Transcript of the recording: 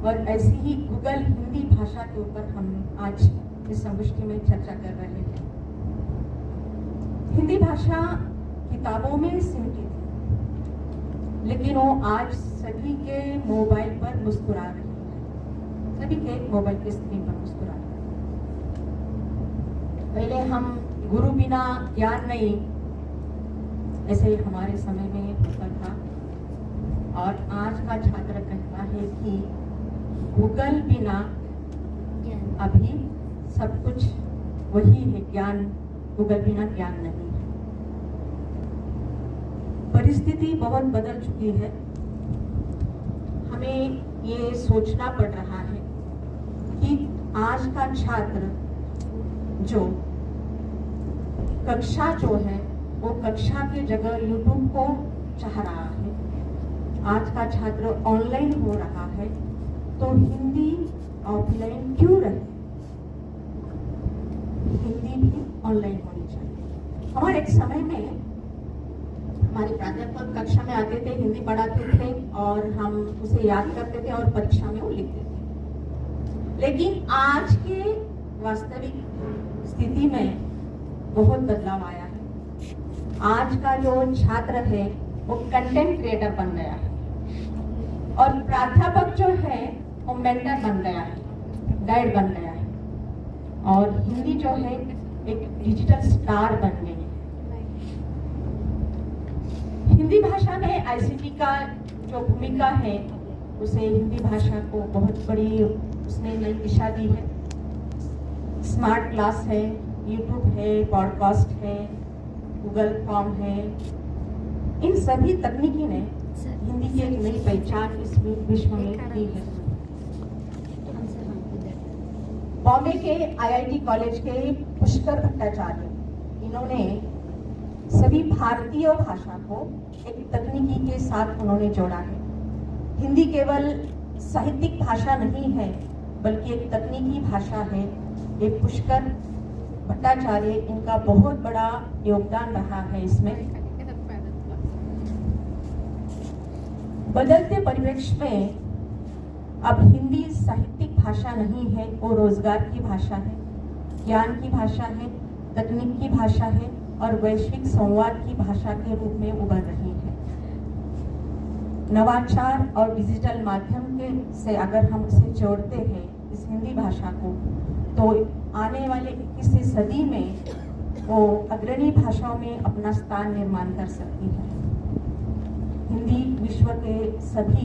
और ऐसी ही गूगल हिंदी भाषा के ऊपर हम आज इस संगोष्ठी में चर्चा कर रहे हैं। हिंदी भाषा किताबों में सिमटी थी, लेकिन वो आज सभी के मोबाइल पर मुस्कुरा रही है, सभी के मोबाइल की स्क्रीन पर मुस्कुरा रही है। पहले हम गुरु बिना ज्ञान नहीं, ऐसे ही हमारे समय में होता था। और आज का छात्र कहता है कि गूगल बिना अभी सब कुछ वही है, ज्ञान गूगल बिना ज्ञान नहीं है। परिस्थिति बहुत बदल चुकी है। हमें ये सोचना पड़ रहा है कि आज का छात्र जो कक्षा जो है वो कक्षा की जगह यूट्यूब को चाह रहा है। आज का छात्र ऑनलाइन हो रहा है, तो हिंदी ऑफलाइन क्यों रहे? हिंदी भी ऑनलाइन होनी चाहिए। हमारे एक समय में हमारे प्राध्यापक कक्षा में आते थे, हिंदी पढ़ाते थे और हम उसे याद करते थे और परीक्षा में वो लिखते थे। लेकिन आज के वास्तविक स्थिति में बहुत बदलाव आया है। आज का जो छात्र है वो कंटेंट क्रिएटर बन गया है और प्राध्यापक जो है वो मेंटर बन गया है, गाइड बन गया है, और हिंदी जो है एक डिजिटल स्टार बन गई है। हिंदी भाषा में आईसीटी का जो भूमिका है उसे हिंदी भाषा को बहुत बड़ी उसने नई दिशा दी है। स्मार्ट क्लास है, यूट्यूब है, पॉडकास्ट है, गूगल फॉर्म है। इन सभी तकनीकी ने हिंदी की एक नई पहचान इस विश्व में दी है। बॉम्बे के आईआईटी कॉलेज के पुष्कर भट्टाचार्य, इन्होंने सभी भारतीय भाषा को एक तकनीकी के साथ उन्होंने जोड़ा है। हिंदी केवल साहित्यिक भाषा नहीं है बल्कि एक तकनीकी भाषा है। ये पुष्कर भट्टाचार्य, इनका बहुत बड़ा योगदान रहा है इसमें। बदलते परिवेश में अब हिंदी साहित्यिक भाषा नहीं है, वो रोजगार की भाषा है, ज्ञान की भाषा है, तकनीक की भाषा है और वैश्विक संवाद की भाषा के रूप में उभर रही है। नवाचार और डिजिटल माध्यम के से अगर हम इसे जोड़ते हैं इस हिंदी भाषा को, तो आने वाले 21वीं सदी में वो अग्रणी भाषाओं में अपना स्थान निर्माण कर सकती है। हिंदी विश्व के सभी